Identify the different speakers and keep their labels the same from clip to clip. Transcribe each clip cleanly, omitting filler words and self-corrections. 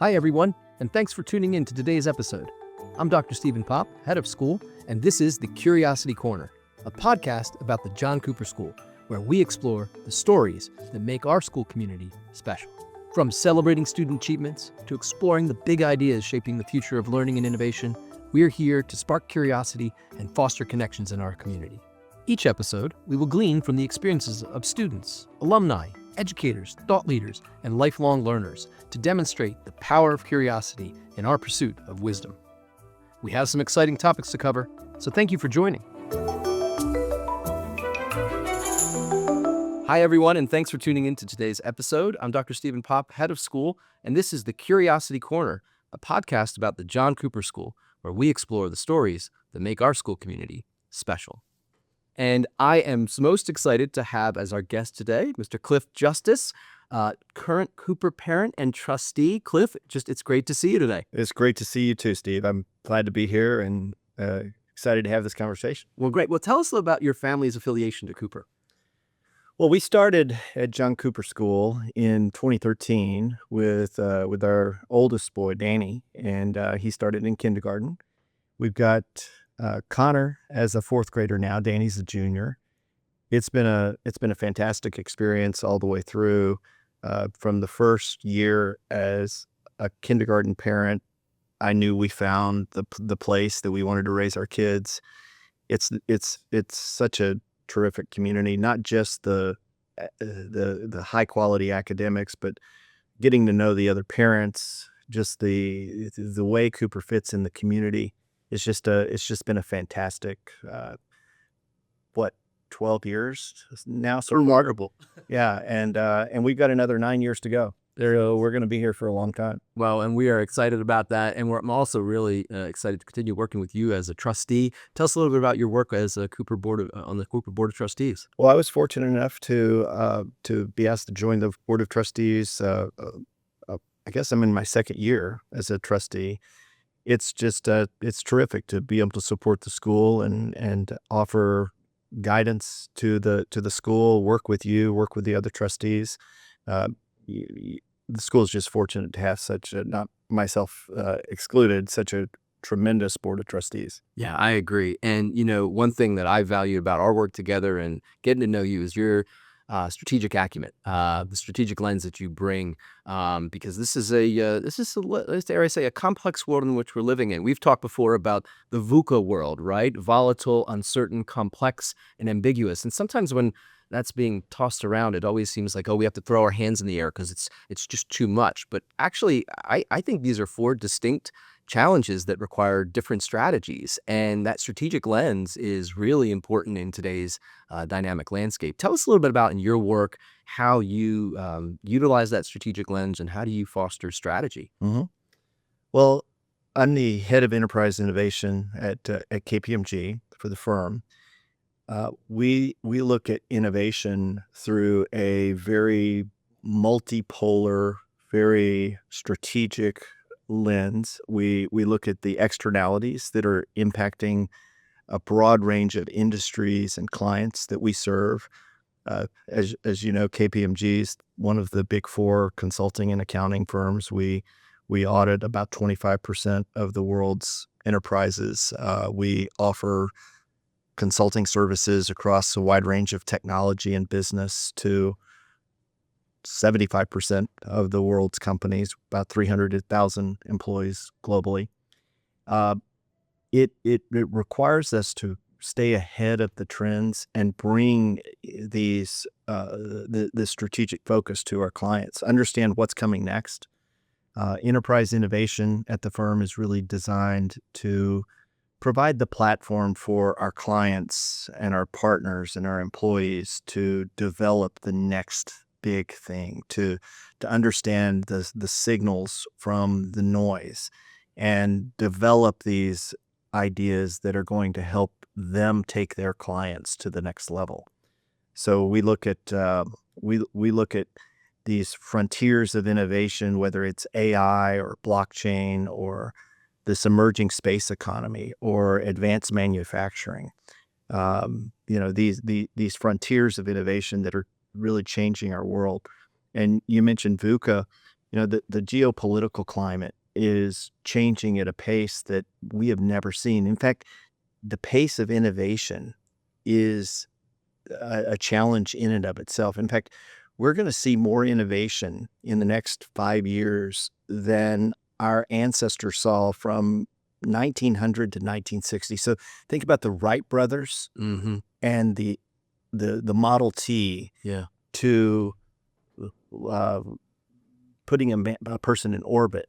Speaker 1: Hi, everyone, and thanks for tuning in to today's episode. I'm Dr. Stephen Popp, head of school, and this is The Curiosity Corner, a podcast about the John Cooper School, where we explore the stories that make our school community special. From celebrating student achievements to exploring the big ideas shaping the future of learning and innovation, we're here to spark curiosity and foster connections in our community. Each episode, we will glean from the experiences of students, alumni, educators, thought leaders, and lifelong learners to demonstrate the power of curiosity in our pursuit of wisdom. We have some exciting topics to cover, so thank you for joining. Hi, everyone, and thanks for tuning in to today's episode. I'm Dr. Stephen Popp, head of school, and this is The Curiosity Corner, a podcast about the John Cooper School, where we explore the stories that make our school community special. And I am most excited to have as our guest today, Mr. Cliff Justice, current Cooper parent and trustee. Cliff, it's great to see you today.
Speaker 2: It's great to see you too, Steve. I'm glad to be here and excited to have this conversation.
Speaker 1: Well, great. Well, tell us a little about your family's affiliation to Cooper.
Speaker 2: Well, we started at John Cooper School in 2013 with our oldest boy, Danny, and he started in kindergarten. We've got Connor as a fourth grader now. Danny's a junior. It's been a fantastic experience all the way through. From the first year as a kindergarten parent, I knew we found the place that we wanted to raise our kids. It's such a terrific community, not just the high quality academics, but getting to know the other parents, just the way Cooper fits in the community. It's just been a fantastic 12 years now. So remarkable. Yeah, and we've got another 9 years to go. We're going to be here for a long time.
Speaker 1: Well, and we are excited about that, and I'm also really excited to continue working with you as a trustee. Tell us a little bit about your work as a on the Cooper Board of Trustees.
Speaker 2: Well, I was fortunate enough to be asked to join the Board of Trustees. I guess I'm in my second year as a trustee. It's just it's terrific to be able to support the school and offer guidance to the school, work with the other trustees. The school is just fortunate to have not myself excluded, such a tremendous board of trustees.
Speaker 1: Yeah, I agree. And, one thing that I value about our work together and getting to know you is your strategic acumen, the strategic lens that you bring, because this is a complex world in which we're living in. We've talked before about the VUCA world, right? Volatile, uncertain, complex, and ambiguous. And sometimes when that's being tossed around, it always seems like, we have to throw our hands in the air because it's just too much. But actually, I think these are four distinct challenges that require different strategies. And that strategic lens is really important in today's dynamic landscape. Tell us a little bit about, in your work, how you utilize that strategic lens and how do you foster strategy?
Speaker 2: Mm-hmm. Well, I'm the head of enterprise innovation at KPMG for the firm. We look at innovation through a very multipolar, very strategic lens. We look at the externalities that are impacting a broad range of industries and clients that we serve. As you know, KPMG is one of the big four consulting and accounting firms. We audit about 25% of the world's enterprises. We offer consulting services across a wide range of technology and business to 75% of the world's companies, about 300,000 employees globally. It requires us to stay ahead of the trends and bring these the strategic focus to our clients, understand what's coming next. Enterprise innovation at the firm is really designed to provide the platform for our clients and our partners and our employees to develop the next big thing, to understand the signals from the noise and develop these ideas that are going to help them take their clients to the next level. So we look at these frontiers of innovation, whether it's AI or blockchain or this emerging space economy or advanced manufacturing. These frontiers of innovation that are really changing our world. And you mentioned VUCA. the geopolitical climate is changing at a pace that we have never seen. In fact, the pace of innovation is a challenge in and of itself. In fact, we're going to see more innovation in the next 5 years than our ancestors saw from 1900 to 1960. So think about the Wright brothers
Speaker 1: Mm-hmm.
Speaker 2: and the Model T
Speaker 1: Yeah.
Speaker 2: to uh, putting a person in orbit.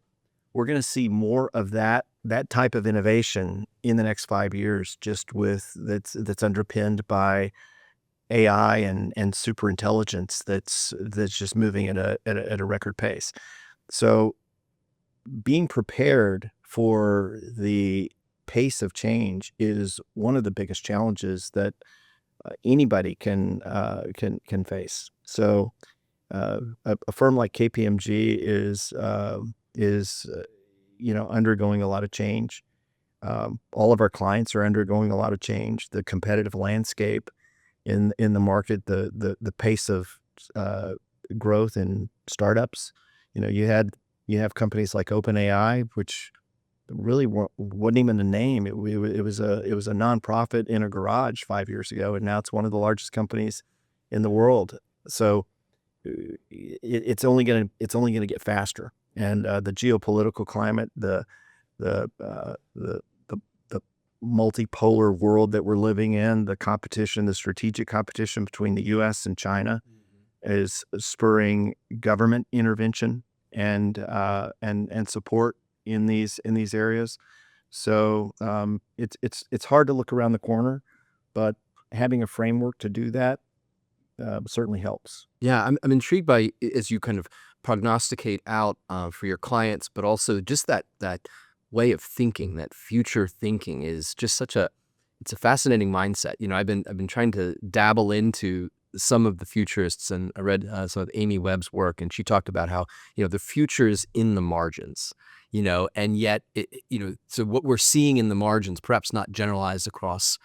Speaker 2: We're going to see more of that type of innovation in the next 5 years, just with that's underpinned by AI and super intelligence that's just moving at a record pace. So being prepared for the pace of change is one of the biggest challenges that anybody can face. So a firm like KPMG is undergoing a lot of change. All of our clients are undergoing a lot of change. The competitive landscape in the market, the pace of uh, growth in startups. You have companies like OpenAI, which really wasn't even a name. It was a nonprofit in a garage 5 years ago, and now it's one of the largest companies in the world. So it's only gonna get faster, and the geopolitical climate, the the multipolar world that we're living in, the strategic competition between the U.S. and China is spurring government intervention and support in these areas. So it's hard to look around the corner, but having a framework to do that certainly helps.
Speaker 1: Yeah, I'm intrigued by as you kind of prognosticate out for your clients, but also just that way of thinking, that future thinking is just such a it's a fascinating mindset. I've been trying to dabble into some of the futurists, and I read some of Amy Webb's work, and she talked about how the future is in the margins. And yet so what we're seeing in the margins, perhaps not generalized across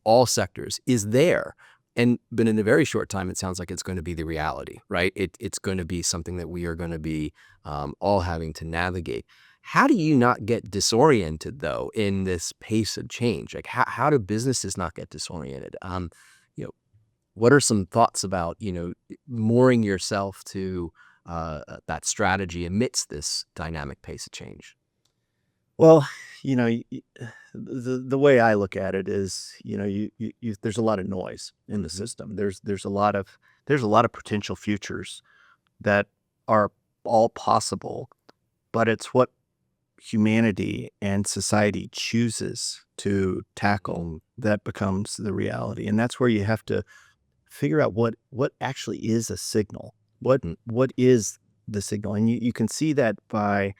Speaker 1: all sectors, is there. But in a very short time, it sounds like it's going to be the reality, right? It's going to be something that we are going to be all having to navigate. How do you not get disoriented, though, in this pace of change? Like, how do businesses not get disoriented? You know, what are some thoughts about mooring yourself to that strategy amidst this dynamic pace of change?
Speaker 2: Well, the way I look at it is, there's a lot of noise in the
Speaker 1: Mhm.
Speaker 2: system. There's a lot of potential futures that are all possible, but it's what humanity and society chooses to tackle
Speaker 1: Mm,
Speaker 2: that becomes the reality. And that's where you have to figure out what actually is a signal. What
Speaker 1: mm,
Speaker 2: what is the signal? And you can see that by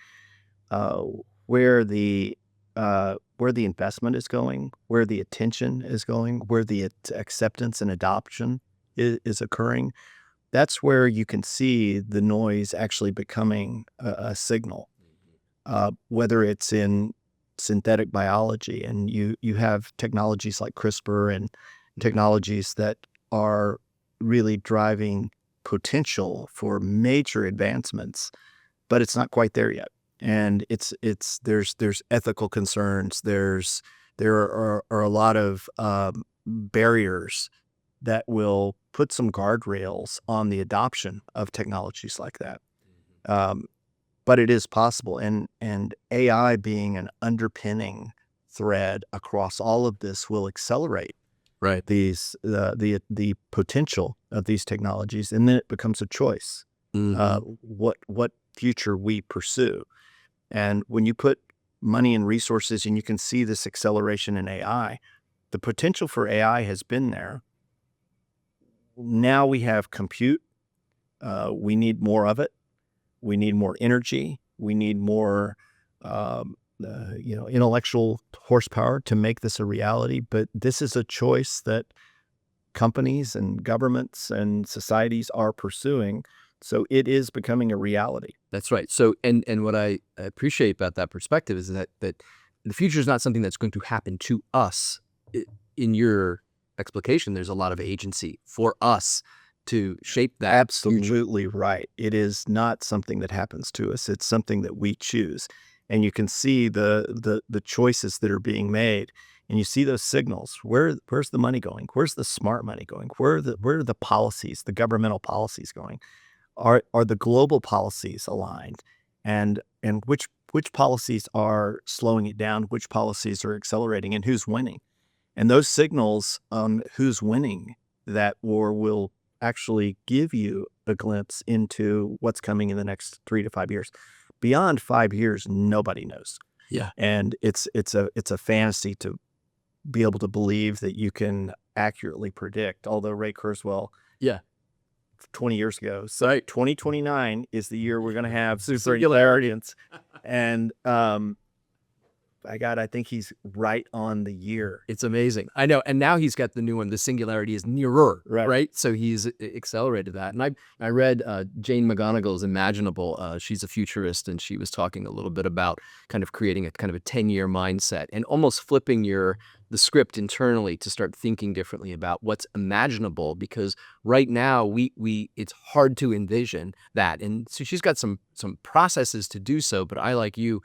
Speaker 2: uh, where the investment is going, where the attention is going, where the acceptance and adoption is occurring. That's where you can see the noise actually becoming a signal. Whether it's in synthetic biology, and you have technologies like CRISPR and technologies that are really driving potential for major advancements, but it's not quite there yet. And there's ethical concerns. There are a lot of barriers that will put some guardrails on the adoption of technologies like that. Um, but it is possible, and AI being an underpinning thread across all of this will accelerate
Speaker 1: right.
Speaker 2: the potential of these technologies, and then it becomes a choice.
Speaker 1: Hmm.
Speaker 2: What future we pursue. And when you put money and resources and you can see this acceleration in AI, the potential for AI has been there. Now we have compute. We need more of it. We need more energy. We need more, intellectual horsepower to make this a reality. But this is a choice that companies and governments and societies are pursuing. So it is becoming a reality.
Speaker 1: That's right. So, and what I appreciate about that perspective is that the future is not something that's going to happen to us. In your explication, there's a lot of agency for us to shape that future.
Speaker 2: Absolutely right. It is not something that happens to us. It's something that we choose. And you can see the choices that are being made. And you see those signals. Where's the money going? Where's the smart money going? Where are the policies, the governmental policies going? Are the global policies aligned? And which policies are slowing it down? Which policies are accelerating? And who's winning? And those signals on who's winning that war will actually give you a glimpse into what's coming in the next 3 to 5 years. Beyond 5 years, nobody knows.
Speaker 1: Yeah.
Speaker 2: And it's a fantasy to be able to believe that you can accurately predict. Although Ray Kurzweil
Speaker 1: Yeah.
Speaker 2: 20 years ago, so
Speaker 1: Right.
Speaker 2: 2029 is the year we're going to have super
Speaker 1: Singularity.
Speaker 2: intelligence. And by God, I think he's right on the year.
Speaker 1: It's amazing. I know. And now he's got the new one. The singularity is nearer,
Speaker 2: Right.
Speaker 1: right? So he's accelerated that. And I read Jane McGonigal's Imaginable. She's a futurist, and she was talking a little bit about kind of creating a kind of a 10-year mindset and almost flipping the script internally to start thinking differently about what's imaginable, because right now it's hard to envision that. And so she's got some processes to do so, but I, like you,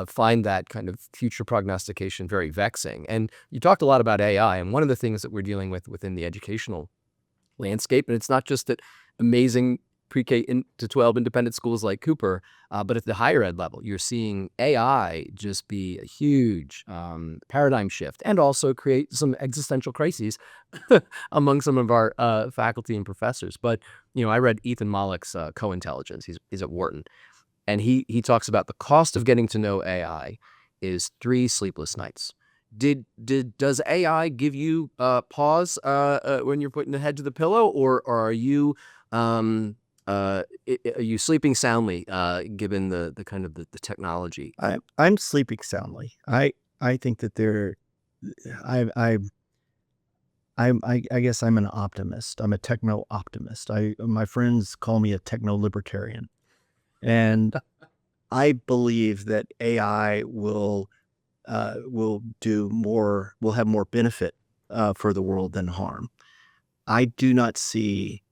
Speaker 1: find that kind of future prognostication very vexing. And you talked a lot about AI, and one of the things that we're dealing with within the educational landscape, and it's not just at amazing pre-K to 12 independent schools like Cooper, but at the higher ed level, you're seeing AI just be a huge paradigm shift, and also create some existential crises among some of our faculty and professors. But I read Ethan Mollick's Co-Intelligence. He's at Wharton, and he talks about the cost of getting to know AI is 3 sleepless nights. Does AI give you pause when you're putting the head to the pillow, or are you are you sleeping soundly given the kind of the technology?
Speaker 2: I'm sleeping soundly. I think that I guess I'm an optimist. I'm a techno optimist. My friends call me a techno libertarian, and I believe that AI will do more, will have more benefit for the world than harm. I do not see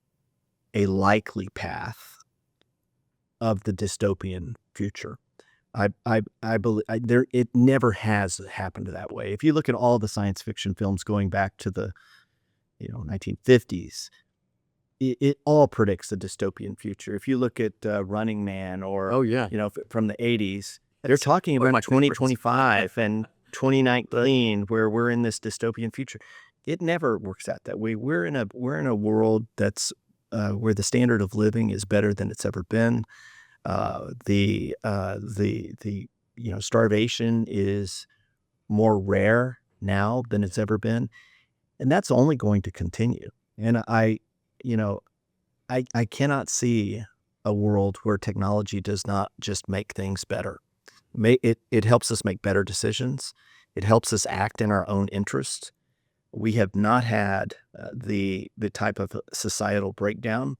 Speaker 2: a likely path of the dystopian future. I believe it never has happened that way. If you look at all the science fiction films going back to the 1950s, it all predicts a dystopian future. If you look at Running Man, or
Speaker 1: Oh yeah,
Speaker 2: from the 80s, they're talking
Speaker 1: one of
Speaker 2: about
Speaker 1: my favorites.
Speaker 2: 2025 and 2019, where we're in this dystopian future. It never works out that way. We're in a world that's where the standard of living is better than it's ever been. The starvation is more rare now than it's ever been, and that's only going to continue. And I cannot see a world where technology does not just make things better. It helps us make better decisions. It helps us act in our own interests. We have not had the type of societal breakdown.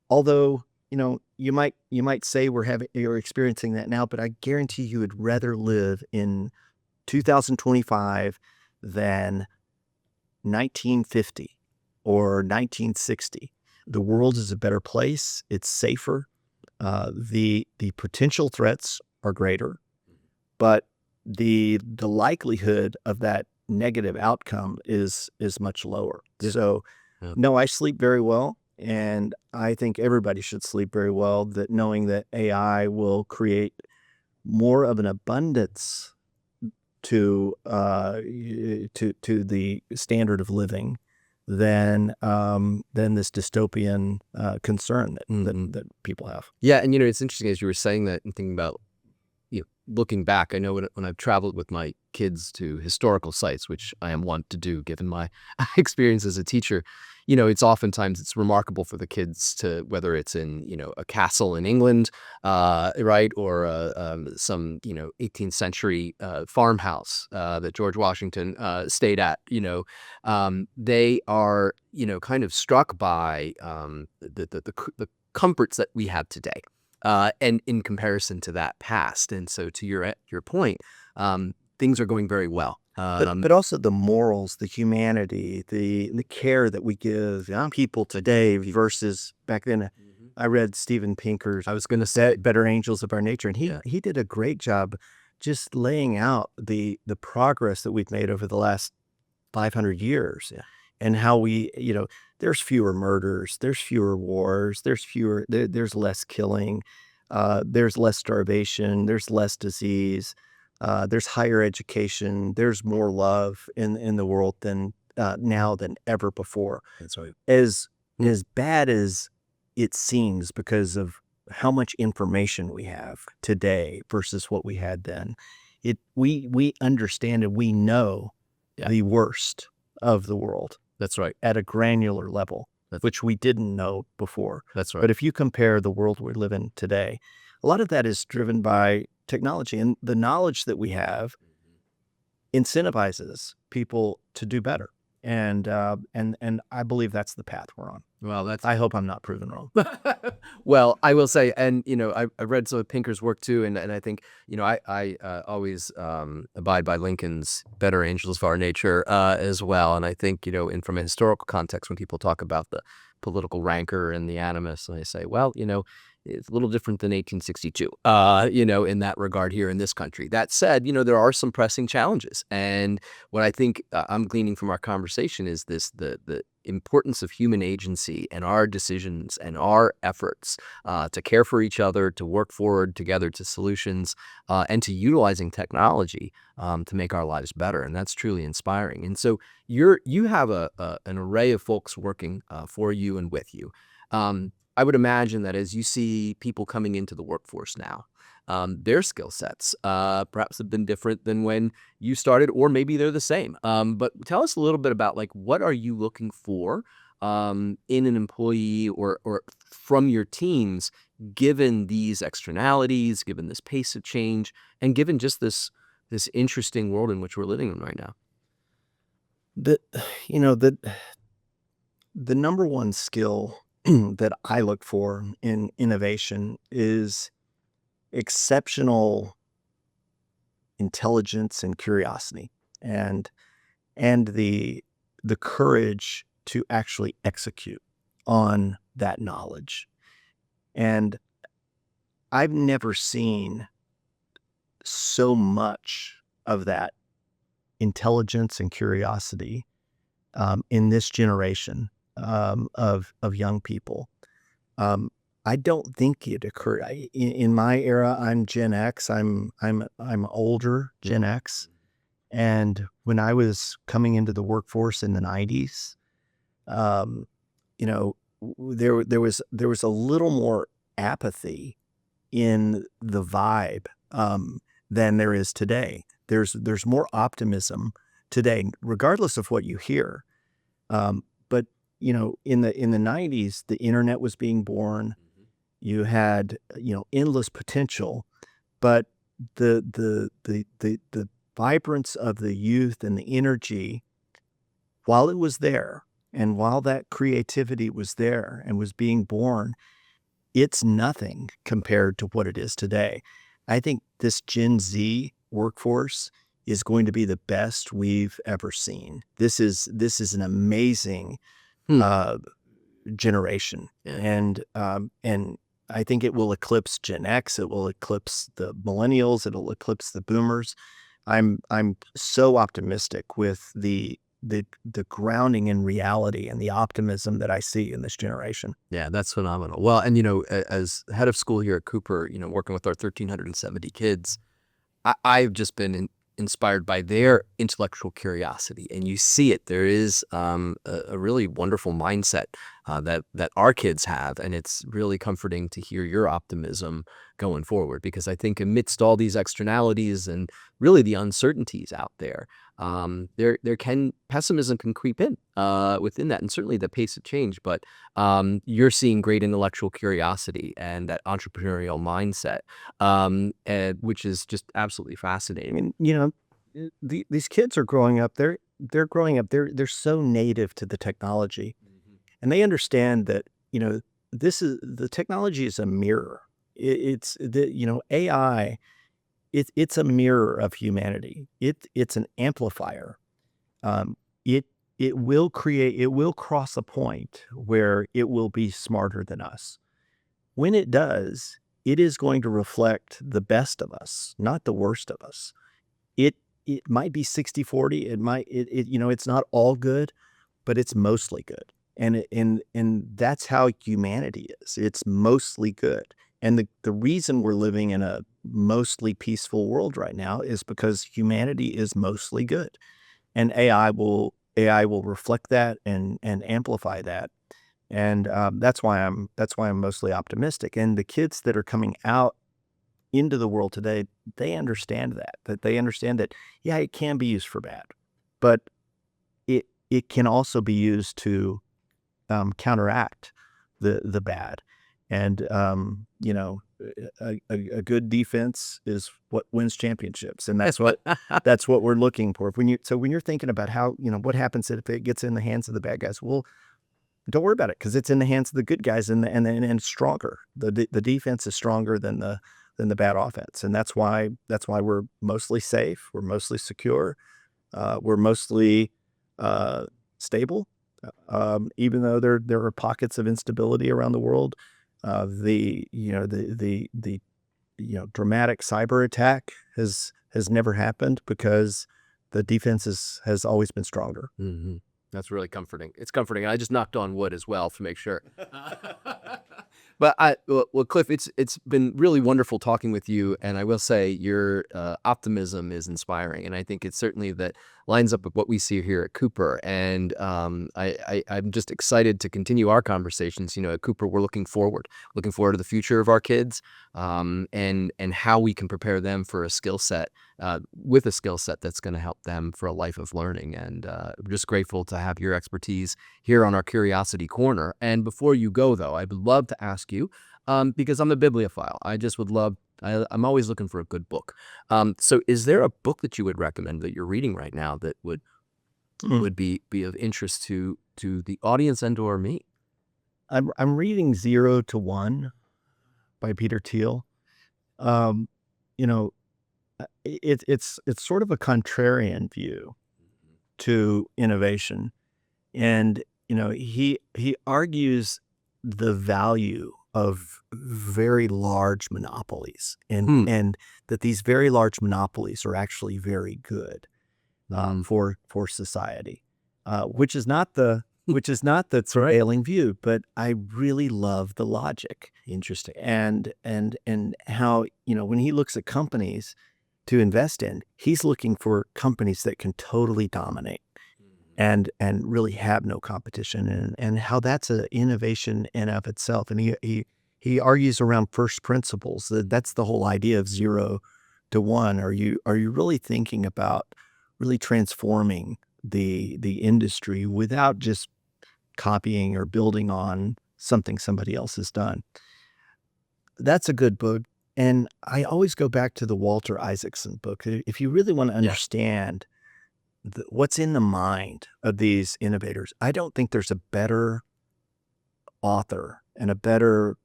Speaker 2: Although, you might say you're experiencing that now, but I guarantee you would rather live in 2025 than 1950 or 1960. The world is a better place. It's safer. The potential threats are greater, but the likelihood of that negative outcome is much lower.
Speaker 1: Yeah.
Speaker 2: So,
Speaker 1: Yeah.
Speaker 2: no, I sleep very well, and I think everybody should sleep very well. That knowing that AI will create more of an abundance to the standard of living than this dystopian concern that people have.
Speaker 1: Yeah, and it's interesting as you were saying that and thinking about looking back. I know when I've traveled with my kids to historical sites, which I am wont to do given my experience as a teacher, it's oftentimes remarkable for the kids to, whether it's in a castle in England, right, or some 18th century farmhouse that George Washington stayed at. They are kind of struck by the comforts that we have today. And in comparison to that past. And so to your point, things are going very well.
Speaker 2: But also the morals, the humanity, the care that we give young people today versus back then. I read Steven Pinker's
Speaker 1: I was going to say,
Speaker 2: Better Angels of Our Nature, and
Speaker 1: yeah,
Speaker 2: he did a great job just laying out the progress that we've made over the last 500 years,
Speaker 1: yeah,
Speaker 2: and how there's fewer murders, there's fewer wars, there's less killing, there's less starvation, there's less disease, there's higher education, there's more love in the world than now than ever before.
Speaker 1: that's right.
Speaker 2: As
Speaker 1: Hmm.
Speaker 2: as bad as it seems because of how much information we have today versus what we had then, we understand and we know
Speaker 1: Yeah,
Speaker 2: the worst of the world
Speaker 1: that's right.
Speaker 2: at a granular level,
Speaker 1: That's
Speaker 2: which we didn't know before.
Speaker 1: that's right.
Speaker 2: But if you compare the world we live in today, a lot of that is driven by technology, and the knowledge that we have incentivizes people to do better. And I believe that's the path we're on.
Speaker 1: Well, that's
Speaker 2: I hope I'm not proven wrong.
Speaker 1: well, I will say, and I read some of Pinker's work too, and I think I always abide by Lincoln's "Better Angels of Our Nature" as well, and I think in from a historical context, when people talk about the political rancor and the animus, and they say, well, it's a little different than 1862, in that regard here in this country. That said, there are some pressing challenges, and what I think I'm gleaning from our conversation is the importance of human agency and our decisions and our efforts to care for each other, to work forward together to solutions, and to utilizing technology to make our lives better. And that's truly inspiring. And so you have an array of folks working for you and with you. I would imagine that as you see people coming into the workforce now, their skill sets perhaps have been different than when you started, or maybe they're the same. But tell us a little bit about what are you looking for in an employee or from your teams, given these externalities, given this pace of change, and given just this interesting world in which we're living in right now.
Speaker 2: The you know the number one skill that I look for in innovation is exceptional intelligence and curiosity, and the courage to actually execute on that knowledge. And I've never seen so much of that intelligence and curiosity in this generation of young people. Um, I don't think it occurred in my era. I'm Gen X. I'm older Gen X, and when I was coming into the workforce in the '90s, um, you know, there was a little more apathy in the vibe than there is today. There's more optimism today, regardless of what you hear. But in the '90s, the internet was being born. You had endless potential, but the vibrance of the youth and the energy, while it was there, and while that creativity was there and was being born, it's nothing compared to what it is today. I think this Gen Z workforce is going to be the best we've ever seen. This is an amazing
Speaker 1: Hmm.
Speaker 2: uh, generation,
Speaker 1: Yeah.
Speaker 2: and I think it will eclipse Gen X. It will eclipse the millennials. It'll eclipse the boomers. I'm so optimistic with the grounding in reality and the optimism that I see in this generation.
Speaker 1: Yeah, that's phenomenal. Well, and as head of school here at Cooper, working with our 1,370 kids, I've just been inspired by their intellectual curiosity, and you see it. There is a really wonderful mindset that our kids have, and it's really comforting to hear your optimism going forward. Because I think amidst all these externalities and really the uncertainties out there, pessimism can creep in within that, and certainly the pace of change. But you're seeing great intellectual curiosity and that entrepreneurial mindset, and which is just absolutely
Speaker 2: I
Speaker 1: fascinating.
Speaker 2: mean, these kids are growing up. They're growing up. They're so native to the technology,
Speaker 1: Mhm.
Speaker 2: and they understand that this is the technology is a mirror. It's the AI. it's a mirror of humanity. It's an amplifier. Um, it it will cross a point where it will be smarter than us. When it does, it is going to reflect the best of us, not the worst of us. It it might be 60-40. It might it's not all good, but it's mostly good. And that's how humanity is. It's mostly good. And the reason we're living in a mostly peaceful world right now is because humanity is mostly good. And AI will reflect that and amplify that. And that's why I'm mostly optimistic. And the kids that are coming out into the world today, they understand that they understand that, yeah, it can be used for bad, but it can also be used to counteract the bad. And a good defense is what wins championships, and that's what we're looking for. When you're thinking about how, what happens if it gets in the hands of the bad guys, well, don't worry about it, because it's in the hands of the good guys, and it's stronger. The defense is stronger than the bad offense, and that's why we're mostly safe, we're mostly secure, we're mostly stable. Even though there are pockets of instability around the world, the dramatic cyber attack has never happened because the defense has always been stronger.
Speaker 1: Mm-hmm. That's really comforting. It's comforting. I just knocked on wood as well to make sure. But well, Cliff, it's been really wonderful talking with you, and I will say your optimism is inspiring, and I think it's certainly that lines up with what we see here at Cooper. And I'm just excited to continue our conversations. At Cooper, we're looking forward to the future of our kids, and how we can prepare them for a skill set. With a skill set that's going to help them for a life of learning. And we're just grateful to have your expertise here on our Curiosity Corner. And before you go, though, I would love to ask you, because I'm a bibliophile, I just would love, I'm always looking for a good book. So is there a book that you would recommend that you're reading right now that would
Speaker 2: Mm.
Speaker 1: be of interest to the audience and or me?
Speaker 2: I'm reading 0 to 1 by Peter Thiel. Um, you know, it's sort of a contrarian view to innovation, and he argues the value of very large monopolies, and
Speaker 1: Hmm.
Speaker 2: and that these very large monopolies are actually very good
Speaker 1: Mm.
Speaker 2: for society, which is not the
Speaker 1: Right.
Speaker 2: prevailing view, but I really love the logic.
Speaker 1: Interesting.
Speaker 2: And how, when he looks at companies to invest in, he's looking for companies that can totally dominate and really have no competition, and how that's an innovation in of itself. And he argues around first principles. That's the whole idea of 0 to 1. Are you really thinking about really transforming the industry without just copying or building on something somebody else has done? That's a good book. And I always go back to the Walter Isaacson book. If you really want to
Speaker 1: Yeah.
Speaker 2: understand what's in the mind of these innovators, I don't think there's a better author and a better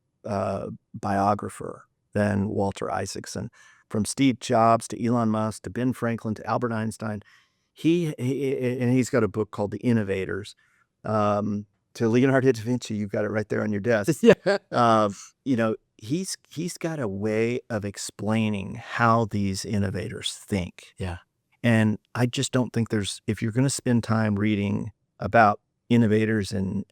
Speaker 2: biographer than Walter Isaacson. From Steve Jobs to Elon Musk to Ben Franklin to Albert Einstein, and he's got a book called The Innovators. To Leonardo da Vinci, you've got it right there on your desk.
Speaker 1: Yeah.
Speaker 2: He's got a way of explaining how these innovators think.
Speaker 1: Yeah.
Speaker 2: And I just don't think if you're going to spend time reading about innovators and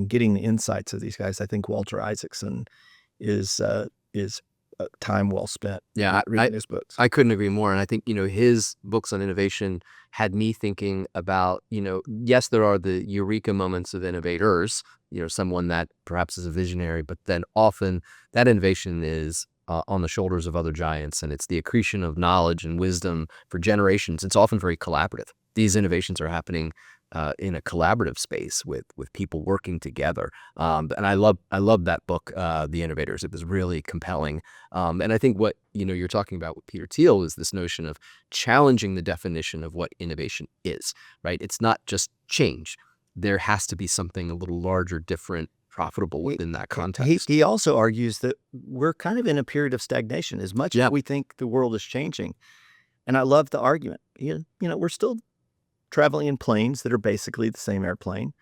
Speaker 2: getting the insights of these guys, I think Walter Isaacson is time well spent.
Speaker 1: Yeah,
Speaker 2: Reading his books.
Speaker 1: I couldn't agree more. And I think, his books on innovation had me thinking about, yes, there are the eureka moments of innovators, someone that perhaps is a visionary, but then often that innovation is on the shoulders of other giants, and it's the accretion of knowledge and wisdom for generations. It's often very collaborative. These innovations are happening in a collaborative space with people working together. And I love that book, The Innovators. It was really compelling. And I think what you're talking about with Peter Thiel is this notion of challenging the definition of what innovation is, right? It's not just change. There has to be something a little larger, different, profitable within that
Speaker 2: He
Speaker 1: context.
Speaker 2: he also argues that we're kind of in a period of stagnation as much as
Speaker 1: Yeah.
Speaker 2: we think the world is changing. And I love the argument. We're still traveling in planes that are basically the same airplane.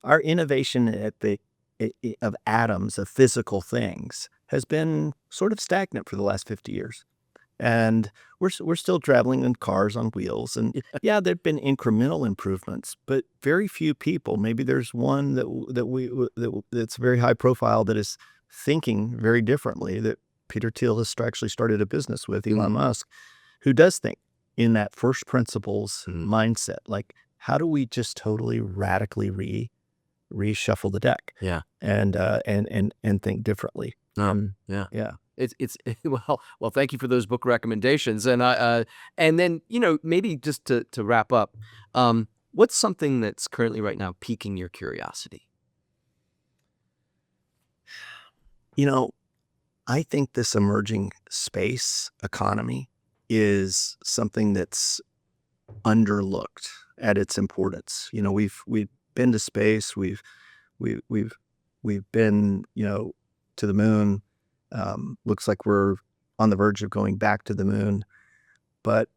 Speaker 2: Our innovation at the of atoms, of physical things, has been sort of stagnant for the last 50 years. And we're still traveling in cars on wheels. And yeah, there've been incremental improvements, but very few people. Maybe there's one that's very high profile that is thinking very differently. That Peter Thiel has actually started a business with
Speaker 1: Mm,
Speaker 2: Elon Musk, who does think in that first principles
Speaker 1: mm,
Speaker 2: mindset. Like, how do we just totally radically reshuffle the deck
Speaker 1: yeah.
Speaker 2: and think differently?
Speaker 1: No.
Speaker 2: And
Speaker 1: Yeah.
Speaker 2: yeah.
Speaker 1: It's well, thank you for those book recommendations, and then, maybe just to wrap up, what's something that's currently right now piquing your curiosity?
Speaker 2: You know, I think this emerging space economy is something that's underlooked at its importance. We've been to space, we've we've we've been, to the moon. Looks like we're on the verge of going back to the moon. But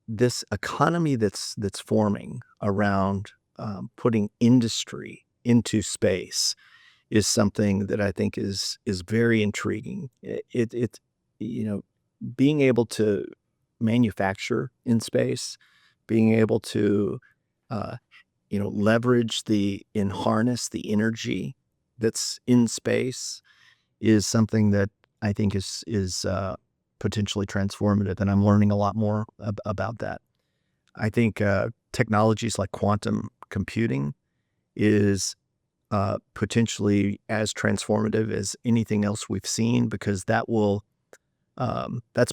Speaker 2: this economy that's forming around putting industry into space is something that I think is very intriguing. It being able to manufacture in space, being able to uh, leverage and harness the energy that's in space is something that I think is potentially transformative, and I'm learning a lot more about that. I think technologies like quantum computing is potentially as transformative as anything else we've seen because that's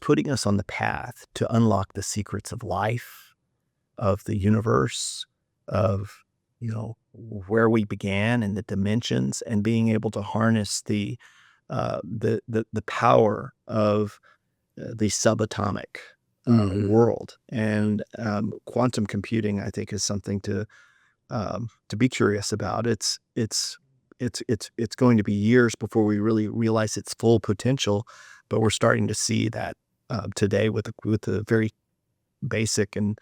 Speaker 2: putting us on the path to unlock the secrets of life, of the universe, of where we began and the dimensions, and being able to harness the power of the subatomic
Speaker 1: Mhm.
Speaker 2: world. And quantum computing, I think, is something to be curious about. It's going to be years before we really realize its full potential, but we're starting to see that today with the very basic and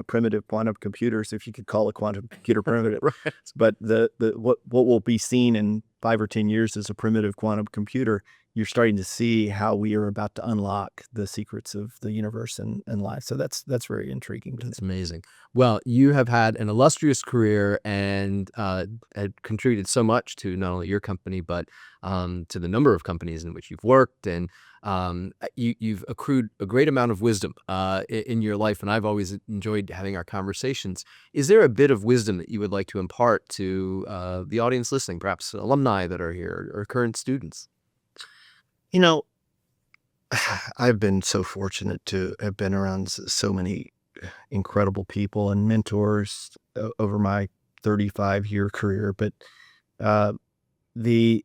Speaker 2: primitive quantum computers, if you could call a quantum computer primitive.
Speaker 1: Right.
Speaker 2: But what will be seen in 5 or 10 years as a primitive quantum computer, you're starting to see how we are about to unlock the secrets of the universe and life. So that's very intriguing to me.
Speaker 1: That's amazing. Well, you have had an illustrious career and had contributed so much to not only your company, but to the number of companies in which you've worked. And you've accrued a great amount of wisdom in your life. And I've always enjoyed having our conversations. Is there a bit of wisdom that you would like to impart to the audience listening, perhaps alumni that are here or current students?
Speaker 2: You know, I've been so fortunate to have been around so many incredible people and mentors over my 35-year career, but uh, the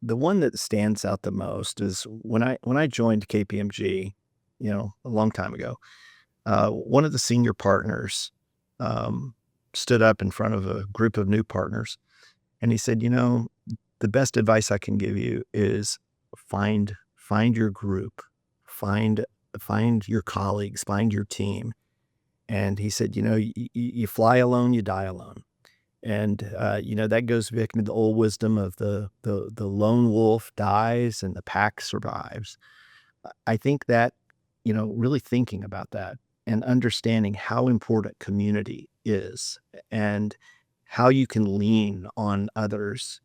Speaker 2: the one that stands out the most is when I joined KPMG, a long time ago. One of the senior partners um, stood up in front of a group of new partners, and he said, the best advice I can give you is find your group, find find your colleagues, find your team. And he said, you fly alone, you die alone. And that goes back into the old wisdom of the lone wolf dies and the pack survives. I think that, really thinking about that and understanding how important community is and how you can lean on others.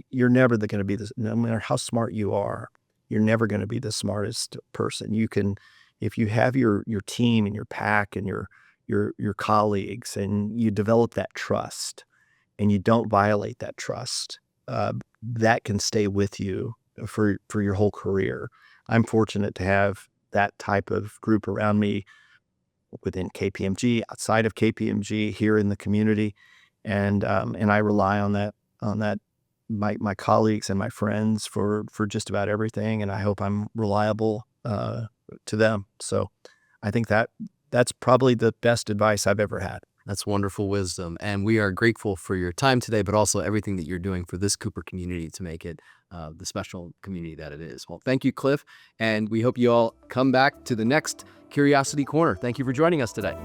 Speaker 2: You're never going to be this, no matter how smart you are, you're never going to be the smartest person. If you have your team and your pack and your colleagues, and you develop that trust and you don't violate that trust, that can stay with you for your whole career. I'm fortunate to have that type of group around me within KPMG, outside of KPMG, here in the community, and I rely on that my colleagues and my friends for just about everything, and I hope I'm reliable to them. So I think that's probably the best advice I've ever had.
Speaker 1: That's wonderful wisdom. And we are grateful for your time today, but also everything that you're doing for this Cooper community to make it the special community that it is. Well, thank you, Cliff. And we hope you all come back to the next Curiosity Corner. Thank you for joining us today.